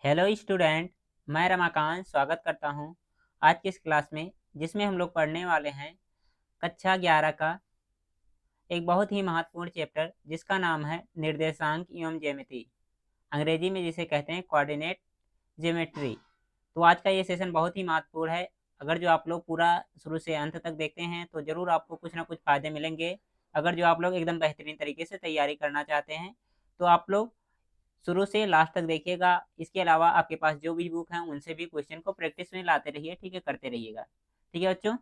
Hello student. मैं रमाकांत स्वागत करता हूं आज की इस क्लास में, जिसमें हम लोग पढ़ने वाले हैं कक्षा 11 का एक बहुत ही महत्वपूर्ण चैप्टर, जिसका नाम है निर्देशांक एवं ज्यामिति, अंग्रेजी में जिसे कहते हैं कोऑर्डिनेट ज्योमेट्री। तो आज का ये सेशन बहुत ही महत्वपूर्ण है। अगर जो आप लोग पूरा शुरू से अंत तक देखते हैं तो ज़रूर आपको कुछ ना कुछ फ़ायदे मिलेंगे। अगर जो आप लोग एकदम बेहतरीन तरीके से तैयारी करना चाहते हैं तो आप लोग शुरू से लास्ट तक देखिएगा। इसके अलावा आपके पास जो भी बुक हैं उनसे भी क्वेश्चन को प्रैक्टिस में लाते रहिए, ठीक है, करते रहिएगा। ठीक है बच्चों,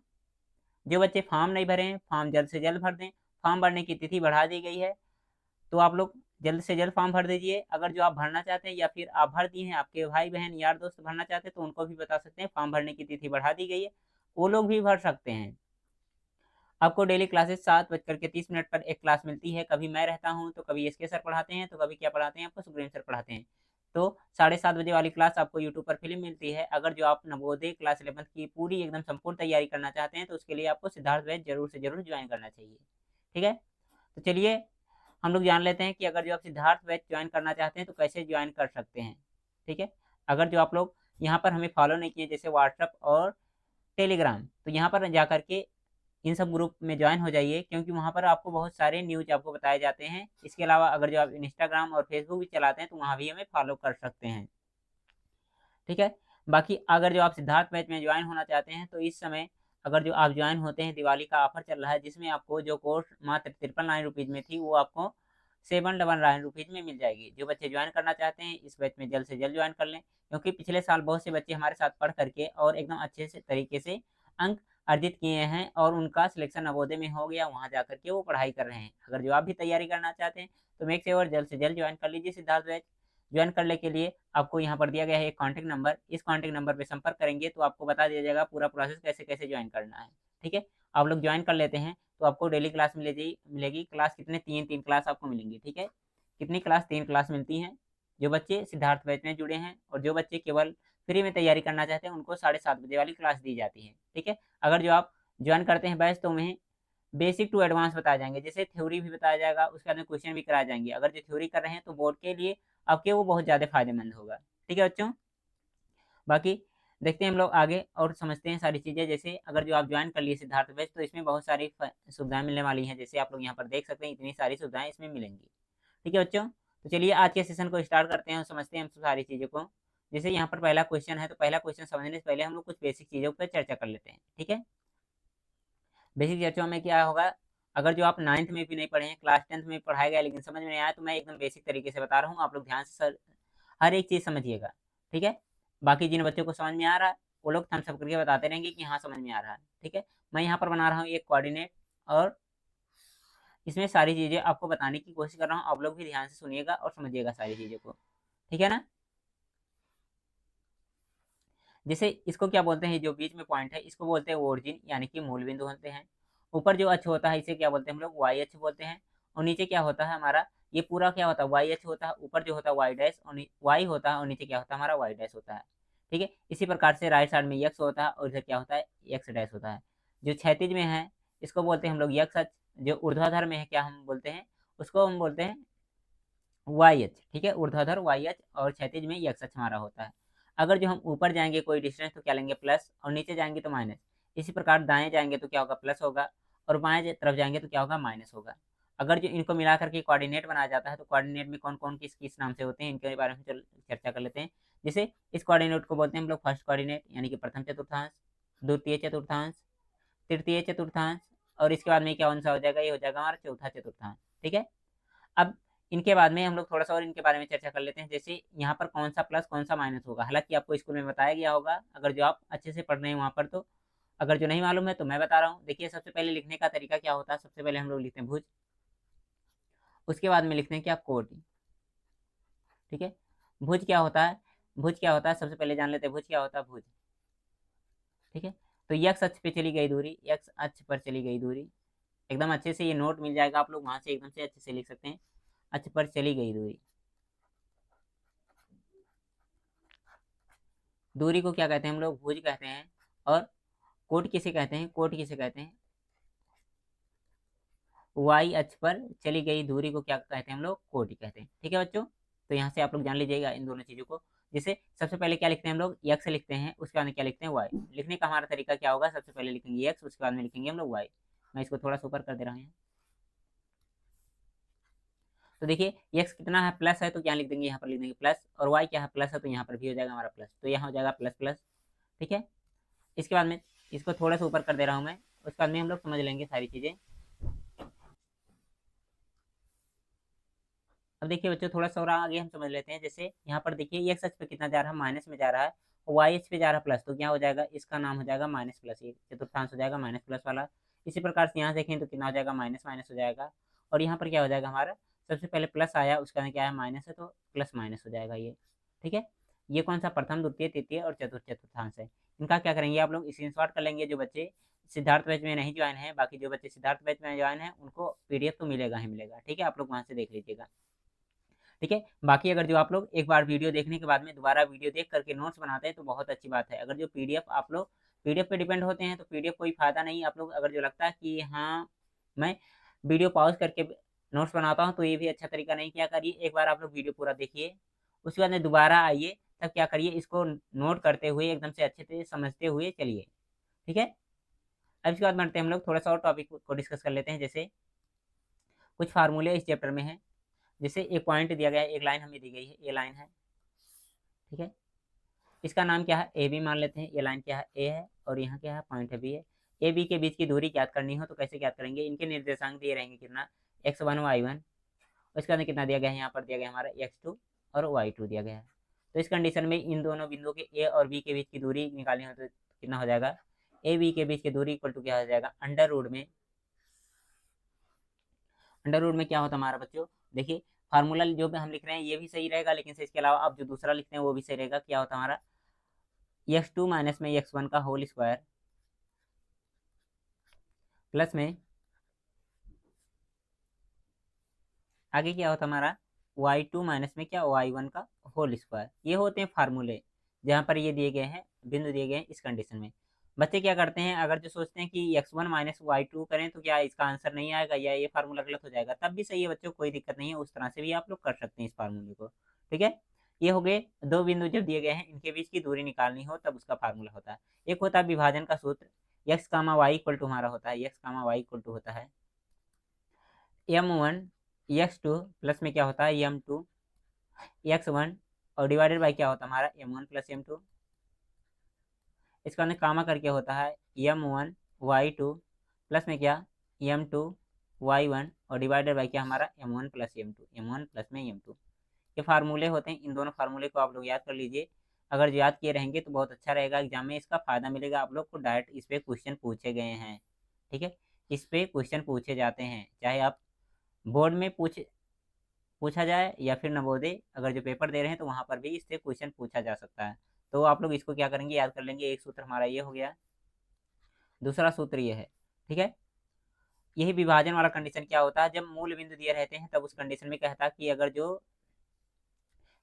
जो बच्चे फॉर्म नहीं भरे हैं फॉर्म जल्द से जल्द भर दें। फॉर्म भरने की तिथि बढ़ा दी गई है, तो आप लोग जल्द से जल्द फॉर्म भर दीजिए। अगर जो आप भरना चाहते हैं या फिर आप भर दिए हैं, आपके भाई बहन यार दोस्त भरना चाहते हैं तो उनको भी बता सकते हैं फॉर्म भरने की तिथि बढ़ा दी गई है, वो लोग भी भर सकते हैं। आपको डेली क्लासेस 7:30 पर एक क्लास मिलती है। कभी मैं रहता हूँ तो कभी एसके सर पढ़ाते हैं, तो कभी क्या पढ़ाते हैं आपको, सुखदेव सर पढ़ाते हैं। तो 7:30 बजे वाली क्लास आपको यूट्यूब पर फिल्म मिलती है। अगर जो आप नवोदय क्लास 11th की पूरी एकदम संपूर्ण तैयारी करना चाहते हैं तो उसके लिए आपको सिद्धार्थ बैच जरूर से जरूर ज्वाइन करना चाहिए। ठीक है, तो चलिए हम लोग जान लेते हैं कि अगर जो आप सिद्धार्थ बैच ज्वाइन करना चाहते हैं तो कैसे ज्वाइन कर सकते हैं। ठीक है, अगर जो आप लोग यहाँ पर हमें फॉलो नहीं किए, जैसे व्हाट्सअप और टेलीग्राम, तो यहाँ पर जा करके इन सब ग्रुप में ज्वाइन हो जाइए, क्योंकि वहाँ पर आपको बहुत सारे न्यूज़ आपको बताए जाते हैं। इसके अलावा अगर जो आप इंस्टाग्राम और फेसबुक भी चलाते हैं तो वहाँ भी हमें फॉलो कर सकते हैं। ठीक है, बाकी अगर जो आप सिद्धार्थ बैच में ज्वाइन होना चाहते हैं तो इस समय अगर जो आप ज्वाइन होते हैं, दिवाली का ऑफर चल रहा है, जिसमें आपको जो कोर्स मात्र 999 में थी वो आपको 799 में मिल जाएगी। जो बच्चे ज्वाइन करना चाहते हैं इस बैच में जल्द से जल्द ज्वाइन कर लें, क्योंकि पिछले साल बहुत से बच्चे हमारे साथ पढ़ करके और एकदम अच्छे से तरीके से अंक अर्जित किए हैं और उनका सिलेक्शन नवोदय में हो गया, वहाँ जा करके वो पढ़ाई कर रहे हैं। अगर जो आप भी तैयारी करना चाहते हैं तो मेक श्योर जल्द से जल्द ज्वाइन कर लीजिए सिद्धार्थ बैच। ज्वाइन करने के लिए आपको यहाँ पर दिया गया है एक कॉन्टैक्ट नंबर, इस कॉन्टैक्ट नंबर पे संपर्क करेंगे तो आपको बता दिया जाएगा पूरा प्रोसेस कैसे कैसे ज्वाइन करना है। ठीक है, आप लोग ज्वाइन कर लेते हैं तो आपको डेली क्लास मिलेगी। क्लास कितने, तीन तीन क्लास आपको मिलेंगी। ठीक है, कितनी क्लास, 3 क्लास मिलती हैं। जो बच्चे सिद्धार्थ बैच में जुड़े हैं और जो बच्चे केवल फ्री में तैयारी करना चाहते हैं उनको 7:30 बजे वाली क्लास दी जाती है। ठीक है, अगर जो आप ज्वाइन करते हैं बैच तो उन्हें बेसिक टू एडवांस बताए जाएंगे, जैसे थ्योरी भी बताया जाएगा, उसके बाद में क्वेश्चन भी कराए जाएंगे। अगर जो थ्योरी कर रहे हैं तो बोर्ड के लिए आपके वो बहुत ज़्यादा फायदेमंद होगा। ठीक है बच्चों, बाकी देखते हैं हम लोग आगे और समझते हैं सारी चीज़ें। जैसे अगर जो आप ज्वाइन कर लिए सिद्धार्थ बैच तो इसमें बहुत सारी सुविधाएं मिलने वाली हैं, जैसे आप लोग यहाँ पर देख सकते हैं इतनी सारी सुविधाएं इसमें मिलेंगी। ठीक है बच्चों, तो चलिए आज के सेशन को स्टार्ट करते हैं और समझते हैं हम सारी चीज़ों को। जैसे यहाँ पर पहला क्वेश्चन है, तो पहला क्वेश्चन समझने से पहले हम लोग कुछ बेसिक चीज़ों पर चर्चा कर लेते हैं। ठीक है, बेसिक चर्चा में क्या होगा, अगर जो आप 9th में भी नहीं पढ़े हैं, क्लास 10th में पढ़ाया गया लेकिन समझ में नहीं आया, तो मैं एकदम बेसिक तरीके से बता रहा हूँ, आप लोग ध्यान से सर हर एक चीज़ समझिएगा। ठीक है, बाकी जिन बच्चों को समझ में आ रहा है वो लोग थम्स अप करके बताते रहेंगे कि हाँ समझ में आ रहा है। ठीक है, मैं यहाँ पर बना रहा हूँ एक कोऑर्डिनेट और इसमें सारी चीज़ें आपको बताने की कोशिश कर रहा हूँ। आप लोग भी ध्यान से सुनिएगा और समझिएगा सारी चीज़ों को। ठीक है ना, जैसे इसको क्या बोलते हैं, जो बीच में पॉइंट है इसको बोलते हैं ओरिजिन, यानी कि मूल बिंदु होते हैं। ऊपर जो अक्ष होता है इसे क्या बोलते हैं हम लोग, वाई अक्ष बोलते हैं। और नीचे क्या होता है हमारा, ये पूरा क्या होता है, वाई अक्ष होता है। ऊपर जो होता है वाई डैश और वाई होता है और नीचे क्या होता है हमारा वाई डैश होता है। ठीक है, इसी प्रकार से राइट साइड में यक्स होता है और इधर क्या होता है एक्स डैश होता है। जो क्षैतिज में है इसको बोलते हैं हम लोग यक्स अक्ष। जो ऊर्ध्वाधर में है क्या हम बोलते हैं, उसको हम बोलते हैं वाई अक्ष। ठीक है, ऊर्ध्वाधर वाई अक्ष और क्षैतिज में एक्स अक्ष हमारा होता है। अगर जो हम ऊपर जाएंगे कोई डिस्टेंस तो क्या लेंगे प्लस, और नीचे जाएंगे तो माइनस। इसी प्रकार दाएं जाएंगे तो क्या होगा प्लस होगा, और बाएं तरफ जाएंगे तो क्या होगा माइनस होगा। अगर जो इनको मिला करके कोऑर्डिनेट बनाया जाता है तो कोऑर्डिनेट में कौन कौन किस नाम से होते हैं इनके बारे में चर्चा कर लेते हैं। जैसे इस कोऑर्डिनेट को बोलते हैं हम लोग फर्स्ट कोऑर्डिनेट, यानी कि प्रथम चतुर्थांश, द्वितीय चतुर्थांश, तृतीय चतुर्थांश, और इसके बाद में क्या कौन सा हो जाएगा, ये हो जाएगा हमारा चौथा चतुर्थांश। ठीक है, अब इनके बाद में हम लोग थोड़ा सा और इनके बारे में चर्चा कर लेते हैं। जैसे यहाँ पर कौन सा प्लस कौन सा माइनस होगा, हालांकि आपको स्कूल में बताया गया होगा, अगर जो आप अच्छे से पढ़ रहे हैं वहाँ पर तो। अगर जो नहीं मालूम है तो मैं बता रहा हूँ। देखिए सबसे पहले लिखने का तरीका क्या होता है, सबसे पहले हम लोग लिखते हैं भुज, उसके बाद में लिखते हैं क्या कोटि। ठीक है, भुज क्या होता है, भुज क्या होता है सबसे पहले जान लेते हैं, भुज क्या होता है भुज। ठीक है, तो यक्स अक्ष पे चली गई दूरी, यक्स अक्ष पर चली गई दूरी, एकदम अच्छे से ये नोट मिल जाएगा, आप लोग वहाँ से एकदम से अच्छे से लिख सकते हैं, अक्ष पर चली गई दूरी। दूरी को क्या कहते हैं हम लोग, भुज कहते हैं। और कोट किसे कहते हैं, कोट किसे कहते हैं, वाई अक्ष पर चली गई दूरी को क्या कहते हैं हम लोग, कोटि कहते हैं। ठीक है बच्चों, तो यहाँ से आप लोग जान लीजिएगा इन दोनों चीज़ों को। जैसे सबसे पहले क्या लिखते हैं हम लोग, x लिखते हैं, उसके बाद में क्या लिखते हैं, y। लिखने का हमारा तरीका क्या होगा, सबसे पहले लिखेंगे x, उसके बाद में लिखेंगे हम लोग y। मैं इसको थोड़ा सा ऊपर कर दे रहा हूँ। तो देखिए x कितना है, प्लस है, तो क्या लिख देंगे, यहाँ पर लिख देंगे प्लस, और y क्या है, प्लस है, तो यहाँ पर भी हो जाएगा हमारा प्लस, तो यहाँ हो जाएगा प्लस प्लस। ठीक है, इसके बाद में इसको थोड़ा सा ऊपर कर दे रहा हूँ मैं, उसके बाद में हम लोग समझ लेंगे सारी चीज़ें। अब देखिए बच्चों, थोड़ा सा और आगे हम समझ लेते हैं। जैसे यहाँ पर देखिए ये एक्स अक्ष पे कितना जा रहा है, माइनस में जा रहा है, और वाई अक्ष पे जा रहा है प्लस, तो क्या हो जाएगा, इसका नाम हो जाएगा माइनस प्लस, ये चतुर्थांश हो जाएगा माइनस प्लस वाला। इसी प्रकार से यहाँ देखें तो कितना हो जाएगा, माइनस माइनस हो जाएगा, और यहाँ पर क्या हो जाएगा हमारा, सबसे पहले प्लस आया, उसका क्या है, माइनस है, तो प्लस माइनस हो जाएगा ये। ठीक है, ये कौन सा, प्रथम द्वितीय तृतीय और चतुर्थ चतुर्थांश है। इनका क्या करेंगे आप लोग, स्क्रीनशॉट कर लेंगे। जो बच्चे सिद्धार्थ बैच में नहीं ज्वाइन है, बाकी जो बच्चे सिद्धार्थ बैच में ज्वाइन है उनको पीडीएफ तो मिलेगा ही मिलेगा। ठीक है, आप लोग वहाँ से देख लीजिएगा। ठीक है, बाकी अगर जो आप लोग एक बार वीडियो देखने के बाद में दोबारा वीडियो देख करके नोट्स बनाते हैं तो बहुत अच्छी बात है। अगर जो पीडीएफ आप लोग पीडीएफ पे डिपेंड होते हैं तो पीडीएफ कोई फायदा नहीं। आप लोग अगर जो लगता है कि हाँ मैं वीडियो पॉज करके नोट्स बनाता हूँ, तो ये भी अच्छा तरीका नहीं। क्या करिए, एक बार आप लोग वीडियो पूरा देखिए, उसके बाद में दोबारा आइए, तब क्या करिए, इसको नोट करते हुए एकदम से अच्छे से समझते हुए चलिए। ठीक है, अब इसके बाद बढ़ते हैं हम लोग थोड़ा सा और टॉपिक को डिस्कस कर लेते हैं। जैसे कुछ फार्मूले इस चैप्टर में है। जैसे एक पॉइंट दिया गया है, एक लाइन हमें दी गई है, ये लाइन है। ठीक है, इसका नाम क्या है, ए बी मान लेते हैं। ये लाइन क्या है, ए है, और यहाँ क्या है, पॉइंट है, बी है। ए बी के बीच की दूरी ज्ञात करनी हो तो कैसे ज्ञात करेंगे, इनके निर्देशांक दिए रहेंगे कितना, x1 y1, उसके बाद कितना दिया गया है, यहाँ पर दिया गया हमारा x2 और y2 दिया गया है। तो इस कंडीशन में इन दोनों बिंदुओं के ए और बी के बीच की दूरी निकालनी हो तो कितना हो जाएगा, ए बी के बीच की दूरी इक्वल टू क्या हो जाएगा, अंडर रूट में क्या होता है हमारा बच्चों, देखिए फार्मूला जो भी हम लिख रहे हैं ये भी सही रहेगा, लेकिन से इसके अलावा आप जो दूसरा लिखते हैं वो भी सही रहेगा। क्या होता है हमारा, x2 माइनस में x1 का होल स्क्वायर, प्लस में आगे क्या होता है हमारा, y2 माइनस में क्या, y1 का होल स्क्वायर। ये होते हैं फार्मूले, जहाँ पर ये दिए गए हैं, बिंदु दिए गए हैं इस कंडीशन में। बच्चे क्या करते हैं, अगर जो सोचते हैं कि x1 माइनस y2 करें तो क्या इसका आंसर नहीं आएगा या ये फार्मूला गलत हो जाएगा, तब भी सही है बच्चों, कोई दिक्कत नहीं है, उस तरह से भी आप लोग कर सकते हैं इस फार्मूले को। ठीक है, ये हो गए दो बिंदु जब दिए गए हैं, इनके बीच की दूरी निकालनी हो तब उसका फार्मूला होता है। एक होता है विभाजन का सूत्र, x comma y equal to हमारा होता है, x comma y equal to होता है m1 x2 प्लस में क्या होता है m2 x1, और डिवाइडेड बाय क्या होता है हमारा m1 प्लस m2। इसका हमने कामा करके होता है m1 y2 प्लस में क्या m2 y1, और डिवाइडेड बाय क्या हमारा m1 plus m2, m1 plus में m2। ये फार्मूले होते हैं, इन दोनों फार्मूले को आप लोग याद कर लीजिए। अगर याद किए रहेंगे तो बहुत अच्छा रहेगा, एग्जाम में इसका फायदा मिलेगा आप लोग को, डायरेक्ट इस पे क्वेश्चन पूछे गए हैं। ठीक है, इस पे क्वेश्चन पूछे जाते हैं, चाहे आप बोर्ड में पूछा जाए या फिर नवोदय अगर जो पेपर दे रहे हैं तो वहाँ पर भी इससे क्वेश्चन पूछा जा सकता है। तो आप लोग इसको क्या करेंगे, याद कर लेंगे। एक सूत्र हमारा ये हो गया, दूसरा सूत्र ये है। ठीक है, यही विभाजन वाला कंडीशन क्या होता है, जब मूल बिंदु दिए रहते हैं तब उस कंडीशन में कहता है कि अगर जो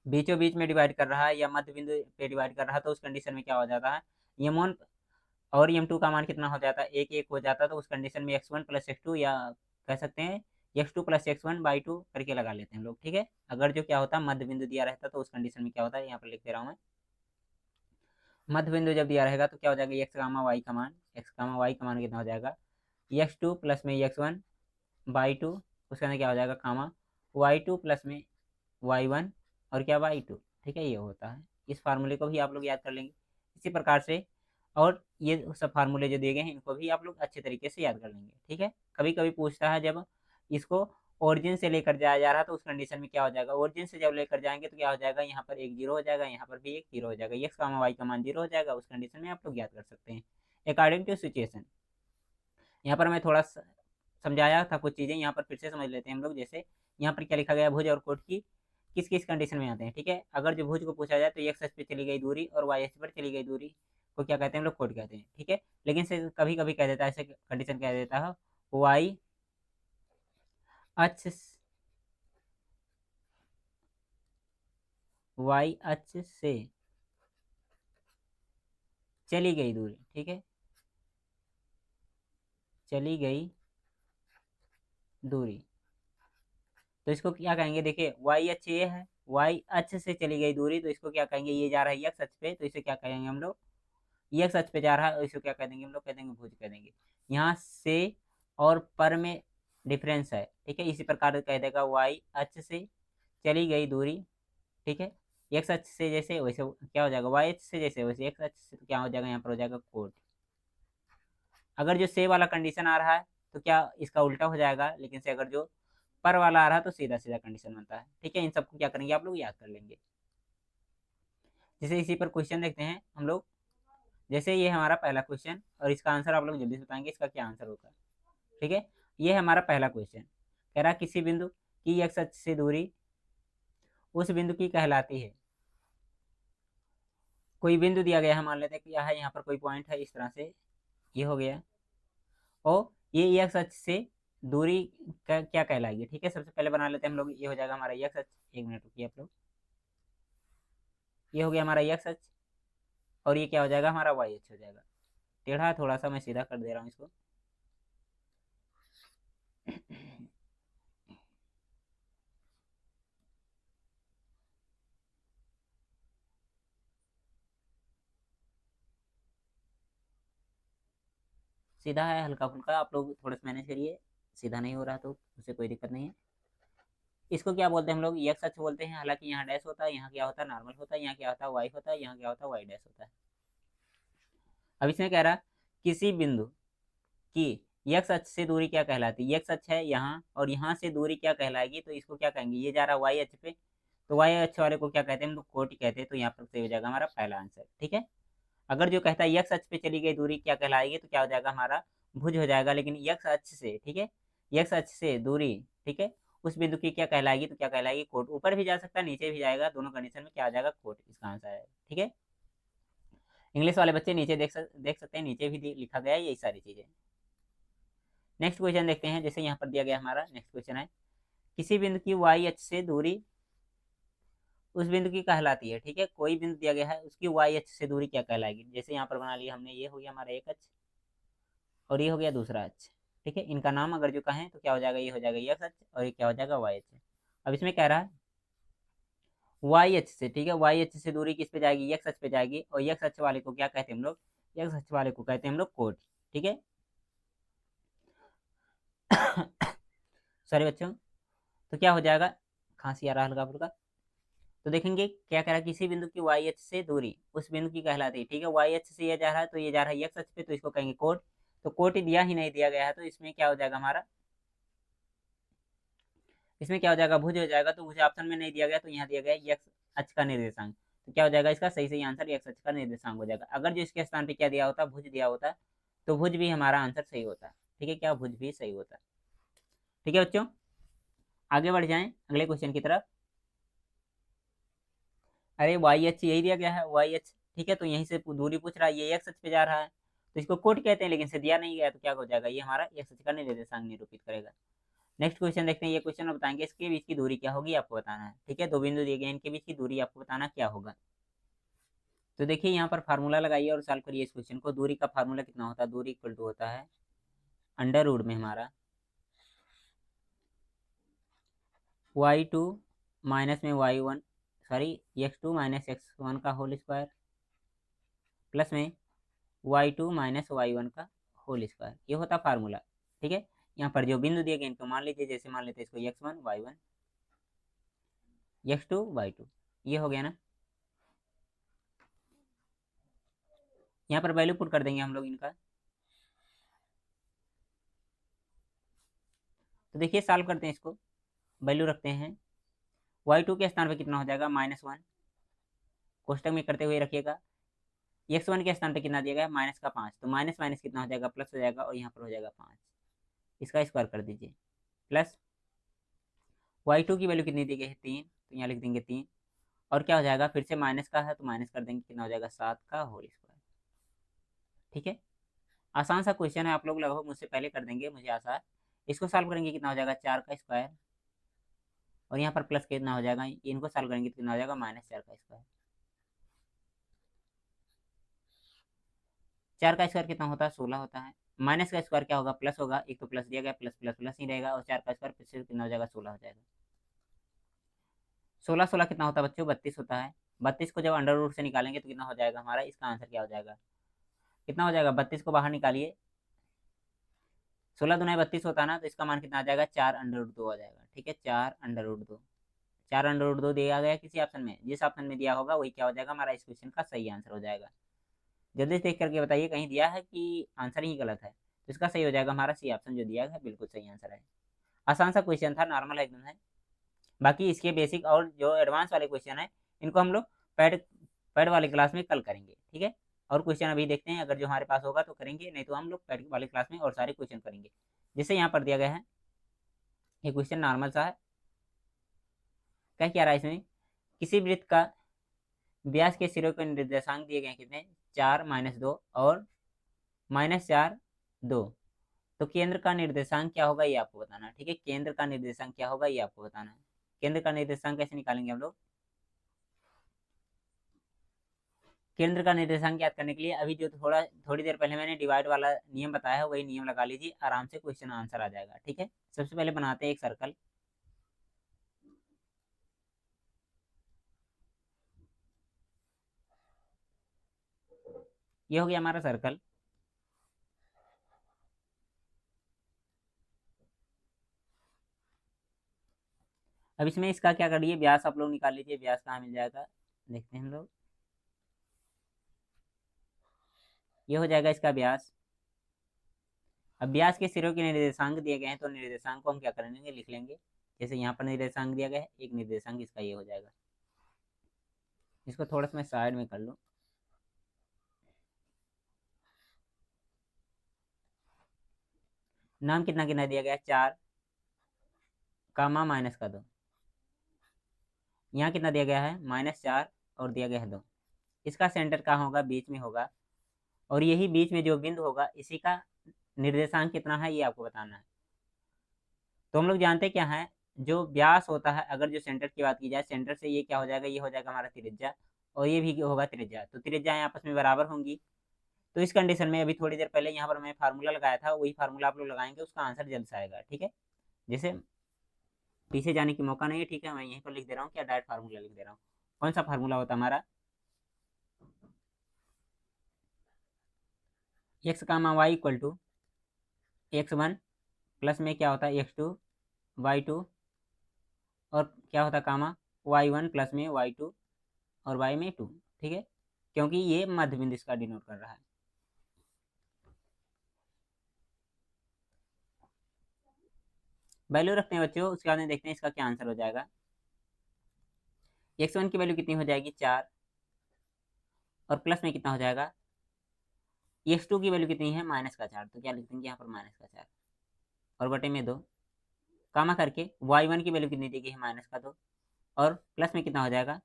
बीचों बीच में डिवाइड कर रहा है या मध्य बिंदु पे डिवाइड कर रहा है तो उस कंडीशन में क्या हो जाता है, m1 और m2 का मान कितना हो जाता है, एक एक हो जाता है। तो उस कंडीशन में x1 प्लस x2, या कह सकते हैं x2 plus x1 by two करके लगा लेते हैं हम लोग। ठीक है, अगर जो क्या होता है मध्य बिंदु दिया रहता है तो उस कंडीशन में क्या होता है, यहाँ पर लिख दे रहा हूँ मैं, मध्य बिंदु जब दिया रहेगा तो क्या हो जाएगा, x कामा वाई का मान, x कामा वाई का मान कितना हो जाएगा, x2 प्लस में x1 बाई टू, उसके अंदर क्या हो जाएगा कामा y2 प्लस में y1 और क्या y2। ठीक है, ये होता है। इस फार्मूले को भी आप लोग याद कर लेंगे इसी प्रकार से, और ये सब फार्मूले जो दिए गए हैं इनको भी आप लोग अच्छे तरीके से याद कर लेंगे। ठीक है, कभी कभी पूछता है जब इसको ओरिजिन से लेकर जाया जा रहा तो उस कंडीशन में क्या हो जाएगा, ओरिजिन से जब लेकर जाएंगे तो क्या हो जाएगा, यहाँ पर एक जीरो हो जाएगा, यहाँ पर भी एक जीरो हो जाएगा, एक्स कामा वाई का मान जीरो हो जाएगा, उस कंडीशन में आप लोग याद कर सकते हैं अकॉर्डिंग टू सिचुएशन। यहाँ पर मैं थोड़ा समझाया था कुछ चीज़ें, यहाँ पर फिर से समझ लेते हैं हम लोग। जैसे यहाँ पर क्या लिखा गया, भुज और कोट की किस किस कंडीशन में आते हैं। ठीक है, अगर जो भुज को पूछा जाए तो एक्स अक्ष पे चली गई दूरी और वाई अक्ष पर चली गई दूरी को क्या कहते हैं हम लोग, कोट कहते हैं। ठीक है, लेकिन से कभी कभी कह देता है, ऐसे कंडीशन कह देता है, वाई अक्ष वाई अक्ष से चली गई दूरी। ठीक है, चली गई दूरी, तो इसको क्या कहेंगे, देखिए वाई अक्ष ये है वाई अक्ष से चली गई दूरी, तो इसको क्या कहेंगे, ये जा रहा है एक्स अक्ष पे, तो इसे क्या कहेंगे हम लोग, ये एक्स अक्ष पे जा रहा है, और इसको क्या कह देंगे हम लोग, कह देंगे भुज कह देंगे। यहाँ से और पर में डिफरेंस है, ठीक है। इसी प्रकार कह देगा वाई अक्ष से चली गई दूरी, ठीक है, एक्स अक्ष से जैसे वैसे क्या हो जाएगा, वाई अक्ष से जैसे वैसे एक्स अक्ष से, तो क्या हो जाएगा, यहाँ पर हो जाएगा कोट। अगर जो से वाला कंडीशन आ रहा है तो क्या इसका उल्टा हो जाएगा, लेकिन से अगर जो पर वाला आ रहा है तो सीधा सीधा कंडीशन बनता है, ठीक है। इन सबको क्या करेंगे आप लोग, याद कर लेंगे। जैसे इसी पर क्वेश्चन देखते हैं हम लोग। जैसे ये हमारा पहला क्वेश्चन, और इसका आंसर आप लोग जल्दी से बताएंगे इसका क्या आंसर होगा, ठीक है। ये है हमारा पहला क्वेश्चन, कह रहा किसी बिंदु की एक्स अक्ष से दूरी उस बिंदु की कहलाती है। कोई बिंदु दिया गया है, मान लेते हैं कि यह है, यहाँ पर कोई पॉइंट है, इस तरह से ये हो गया, और ये एक्स अक्ष से दूरी का क्या कहलाएगी, ठीक है। सबसे पहले बना लेते हैं हम लोग, ये हो जाएगा हमारा एक्स अक्ष, एक मिनट रुकिए आप लोग, ये हो गया हमारा एक्स अक्ष, और ये क्या हो जाएगा हमारा वाई अक्ष हो जाएगा। टेढ़ा थोड़ा सा मैं सीधा कर दे रहा हूँ इसको। सीधा है हल्का फुल्का, आप लोग थोड़ा सा मैनेज करिए, सीधा नहीं हो रहा तो उससे कोई दिक्कत नहीं है। इसको क्या बोलते हैं हम लोग, एक्स अक्ष बोलते हैं, हालांकि यहाँ डैश होता है, यहाँ क्या होता है नॉर्मल होता है, यहाँ क्या होता है वाई होता है, यहाँ क्या होता है वाई डैश होता है। अब इसमें कह रहा किसी बिंदु की एक्स अक्ष से दूरी क्या कहलाती है, एक्स अक्ष है यहाँ, और यहाँ से दूरी क्या कहलाएगी, तो इसको क्या कहेंगे, ये जा रहा है वाई अक्ष पे, तो वाई अक्ष वाले को क्या कहते हैं हम लोग, कोटि कहते हैं। तो यहाँ पर सही हो जाएगा हमारा पहला आंसर, ठीक है। अगर जो कहता है एक्स अक्ष पे चली गई दूरी क्या कहलाएगी, तो क्या हो जाएगा हमारा भुज हो जाएगा, लेकिन एक्स अक्ष से, ठीक है, एक्स अक्ष से दूरी, ठीक है, उस बिंदु की क्या कहलाएगी, तो क्या कहलाएगी कोट। ऊपर भी जा सकता है नीचे भी जाएगा, दोनों कंडीशन में क्या आ जाएगा कोट, इसका आंसर है, ठीक है। इंग्लिश वाले बच्चे नीचे देख सकते हैं, नीचे भी लिखा गया है यही सारी चीजें। नेक्स्ट क्वेश्चन देखते हैं। जैसे यहाँ पर दिया गया हमारा नेक्स्ट क्वेश्चन है, किसी बिंदु की वाई अक्ष से दूरी उस बिंदु की कहलाती है, ठीक है। कोई बिंदु दिया गया है, उसकी वाई अक्ष से दूरी क्या कहलाएगी। जैसे यहाँ पर बना लिया हमने, ये हो गया हमारा एक अक्ष, और ये हो गया दूसरा अक्ष, ठीक है। इनका नाम अगर जो कहें तो क्या हो जाएगा, ये हो जाएगा एक्स अक्ष, और ये क्या हो जाएगा वाई अक्ष। अब इसमें कह रहा है वाई अक्ष से, ठीक है, वाई अक्ष से दूरी किस पे जाएगी, एक्स अक्ष पे जाएगी, और एक्स अक्ष वाले को क्या कहते हैं हम लोग, एक्स अक्ष वाले को कहते हैं हम लोग कोट, ठीक है। सॉरी बच्चों, तो क्या हो जाएगा, खांसी आ रहा हल्का फुल्का। तो देखेंगे क्या कह रहा है, किसी बिंदु की वाई अक्ष से दूरी उस बिंदु की कहलाती है, ठीक है। वाई अक्ष से ये जा रहा है, तो ये जा रहा है एक्स अक्ष पे, तो इसको कहेंगे कोट। तो कोट ही दिया ही नहीं दिया गया है, तो इसमें क्या हो जाएगा हमारा, इसमें क्या हो जाएगा भुज हो जाएगा। तो मुझे ऑप्शन में नहीं दिया गया, तो यहाँ दिया गया एक्स अक्ष का निर्देशांक, तो क्या हो जाएगा इसका सही सही आंसर एक्स अक्ष का निर्देशांक हो जाएगा। अगर जो इसके स्थान पे क्या दिया होता, भुज दिया होता, तो भुज भी हमारा आंसर सही होता, ठीक है, क्या भुज भी सही होता, ठीक है बच्चों। आगे बढ़ जाएं अगले क्वेश्चन की तरफ। अरे वाई एच यही दिया गया है, वाई एच, ठीक है, तो यहीं से दूरी पूछ रहा है, ये एक्स अक्ष पे जा रहा है, तो इसको कोट कहते हैं, लेकिन से दिया नहीं गया, तो क्या हो जाएगा, ये हमारा एक्स अक्ष का निर्देशांक निरूपित करेगा। नेक्स्ट क्वेश्चन देखते हैं। ये क्वेश्चन बताएंगे इसके बीच की दूरी क्या होगी, आपको बताना है, ठीक है। दो बिंदु दिए गए, इनके बीच की दूरी आपको बताना क्या होगा। तो देखिए यहाँ पर फार्मूला लगाइए और सॉल्व करिए इस क्वेश्चन को। दूरी का फार्मूला कितना होता है, दूरी इक्वल टू होता है अंडर रूट में हमारा y2 माइनस में y1, sorry x2 minus x1 का होल स्क्वायर, प्लस में y2 माइनस y1 का होल स्क्वायर, ये होता फार्मूला, ठीक है। यहाँ पर जो बिंदु दिए गए इनको मान लीजिए, जैसे मान लेते हैं इसको x1 y1, x2 y2, ये हो गया ना। यहाँ पर वैल्यू पुट कर देंगे हम लोग इनका। तो देखिए सॉल्व करते हैं इसको, वैल्यू रखते हैं। y2 के स्थान पे कितना हो जाएगा, -1, कोष्टक में करते हुए रखिएगा। x1 के स्थान पे कितना दिया गया, माइनस का 5, तो माइनस माइनस कितना हो जाएगा, प्लस हो जाएगा, और यहाँ पर हो जाएगा 5, इसका स्क्वायर कर दीजिए, प्लस y2 की वैल्यू कितनी दी गई है, 3, तो यहाँ लिख देंगे 3, और क्या हो जाएगा, फिर से माइनस का है तो माइनस कर देंगे, कितना हो जाएगा 7 का होल स्क्वायर, ठीक है। आसान सा क्वेश्चन है, आप लोग लगभग मुझसे पहले कर देंगे, मुझे आशा है। इसको सॉल्व करेंगे कितना हो जाएगा, 4 का स्क्वायर, और यहाँ पर प्लस कितना हो जाएगा, इनको सॉल्व करेंगे तो कितना हो जाएगा, -4 का स्क्वायर। 4 का स्क्वायर कितना होता है, 16 होता है। माइनस का स्क्वायर क्या होगा, प्लस होगा, एक तो प्लस दिया गया, प्लस प्लस प्लस ही रहेगा, और 4 का स्क्वायर फिर से कितना हो जाएगा, 16 हो जाएगा। 16 16 कितना होता है बच्चों? 32 होता है। 32 को जब अंडर रूट से निकालेंगे तो कितना हो जाएगा हमारा? इसका आंसर क्या हो जाएगा? कितना हो जाएगा? 32 को बाहर निकालिए, 16 दूना 32 होता है ना, तो इसका मान कितना आ जाएगा? 4 अंडर रूट 2 आ जाएगा। ठीक है, 4 अंडर रूट 2, 4 अंडर रूट 2 दिया गया किसी ऑप्शन में, जिस ऑप्शन में दिया होगा वही क्या हो जाएगा हमारा? इस क्वेश्चन का सही आंसर हो जाएगा। जल्दी से देख करके बताइए कहीं दिया है कि आंसर ही गलत है, तो इसका सही हो जाएगा हमारा सी ऑप्शन जो दिया है, बिल्कुल सही आंसर है। आसान सा क्वेश्चन था, नॉर्मल एकदम है। बाकी इसके बेसिक और जो एडवांस वाले क्वेश्चन है इनको हम लोग पैड पैड वाली क्लास में कल करेंगे। ठीक है, और क्वेश्चन अभी देखते हैं, अगर जो हमारे पास होगा तो करेंगे, नहीं तो हम लोग पैड वाली क्लास में और सारे क्वेश्चन करेंगे। जैसे यहाँ पर दिया गया है, ये क्वेश्चन नॉर्मल सा है। क्या रहा है इसमें? किसी वृत्त का व्यास के सिरों के निर्देशांक दिए गए हैं कितने? 4 -2 और -4 2। तो केंद्र का निर्देशांक क्या होगा ये आपको बताना है। ठीक है, केंद्र का निर्देशांक क्या होगा ये आपको बताना है। केंद्र का निर्देशांक कैसे निकालेंगे हम लोग? केंद्र का निर्देशांक याद करने के लिए अभी जो थोड़ी देर पहले मैंने डिवाइड वाला नियम बताया है वही नियम लगा लीजिए, आराम से क्वेश्चन आंसर आ जाएगा। ठीक है, सबसे पहले बनाते हैं एक सर्कल। ये हो गया हमारा सर्कल। अब इसमें इसका क्या करिए, व्यास आप लोग निकाल लीजिए। व्यास कहाँ मिल जाएगा देखते हैं हम लोग। ये हो जाएगा इसका व्यास। अब व्यास के सिरों के निर्देशांक दिए गए हैं तो निर्देशांक को हम क्या करेंगे? लिख लेंगे। जैसे यहाँ पर निर्देशांक दिया गया है, एक निर्देशांक इसका ये हो जाएगा। इसको थोड़ा सा मैं साइड में कर लूँ। नाम कितना कितना दिया गया है? 4 कामा माइनस का 2। यहाँ कितना दिया गया है? -4 और दिया गया है 2। इसका सेंटर कहाँ होगा? बीच में होगा, और यही बीच में जो बिंदु होगा इसी का निर्देशांक कितना है ये आपको बताना है। तो हम लोग जानते क्या है, जो व्यास होता है, अगर जो सेंटर की बात की जाए, सेंटर से ये क्या हो जाएगा? ये हो जाएगा हमारा त्रिज्या, और ये भी होगा त्रिज्या, तो त्रिज्याएं आपस में बराबर होंगी। तो इस कंडीशन में अभी थोड़ी देर पहले यहाँ पर मैं फार्मूला लगाया था, वही फार्मूला आप लोग लगाएंगे, उसका आंसर जल्द से आएगा। ठीक है, जैसे पीछे जाने की मौका नहीं है। ठीक है, मैं यहीं पर लिख दे रहा हूँ, क्या डायरेक्ट फार्मूला लिख दे रहा हूँ। कौन सा फार्मूला होता है हमारा? X comma y equal to x1 plus में क्या होता है? x2 y2, और क्या होता है कामा y1 प्लस में y2 और y में 2। ठीक है, क्योंकि ये मध्य बिंदु इसका डिनोट कर रहा है। वैल्यू रखते हैं बच्चों, उसके बाद में देखते हैं इसका क्या आंसर हो जाएगा। x1 की वैल्यू कितनी हो जाएगी? 4, और प्लस में कितना हो जाएगा? x2 की वैल्यू कितनी है? -4, तो क्या लिख देंगे यहाँ पर? -4 और बटे में 2, कामा करके y1 की वैल्यू कितनी दी गई है? -2, और प्लस में कितना हो जाएगा?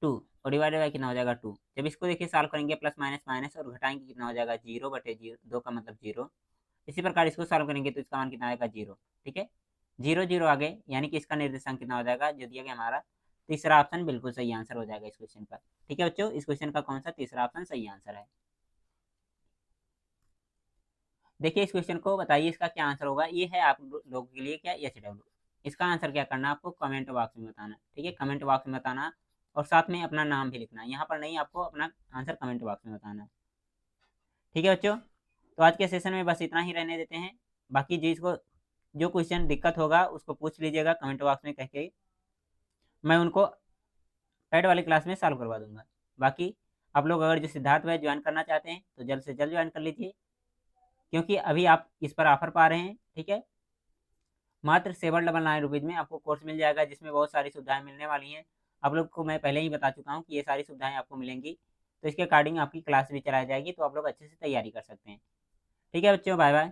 2, और डिवाइडेड बाय कितना हो जाएगा? 2। जब इसको देखिए सॉल्व करेंगे, प्लस माइनस माइनस और घटाएंगे, कितना हो जाएगा? 0 बटे 0, 2 का मतलब 0। इसी प्रकार इसको सॉल्व करेंगे तो इसका मान कितना आएगा? 0। ठीक है, 0 0 आ गए, यानी कि इसका निर्देशांक कितना हो जाएगा जो दिया गया हमारा? तीसरा ऑप्शन बिल्कुल सही आंसर हो जाएगा इस क्वेश्चन का। ठीक है बच्चों, इस क्वेश्चन का कौन सा तीसरा ऑप्शन सही आंसर है? देखिए इस क्वेश्चन को बताइए इसका क्या आंसर होगा। ये है आप लोगों के लिए क्या HW। इसका आंसर क्या करना है आपको? कमेंट बॉक्स में बताना। ठीक है, कमेंट बॉक्स में बताना, और साथ में अपना नाम भी लिखना है। यहाँ पर नहीं, आपको अपना आंसर कमेंट बॉक्स में बताना है। ठीक है बच्चों, तो आज के सेशन में बस इतना ही रहने देते हैं। बाकी जिसको जो क्वेश्चन दिक्कत होगा उसको पूछ लीजिएगा कमेंट बॉक्स में कह के, मैं उनको पैड वाली क्लास में सॉल्व करवा दूंगा। बाकी आप लोग अगर जो सिद्धार्थ भाई ज्वाइन करना चाहते हैं तो जल्द से जल्द ज्वाइन कर लीजिए, क्योंकि अभी आप इस पर ऑफर पा रहे हैं। ठीक है, मात्र 799 रुपीज़ में आपको कोर्स मिल जाएगा, जिसमें बहुत सारी सुविधाएं मिलने वाली हैं। आप लोग को मैं पहले ही बता चुका हूँ कि ये सारी सुविधाएं आपको मिलेंगी, तो इसके अकॉर्डिंग आपकी क्लास भी चलाई जाएगी, तो आप लोग अच्छे से तैयारी कर सकते हैं। ठीक है बच्चों, बाय बाय।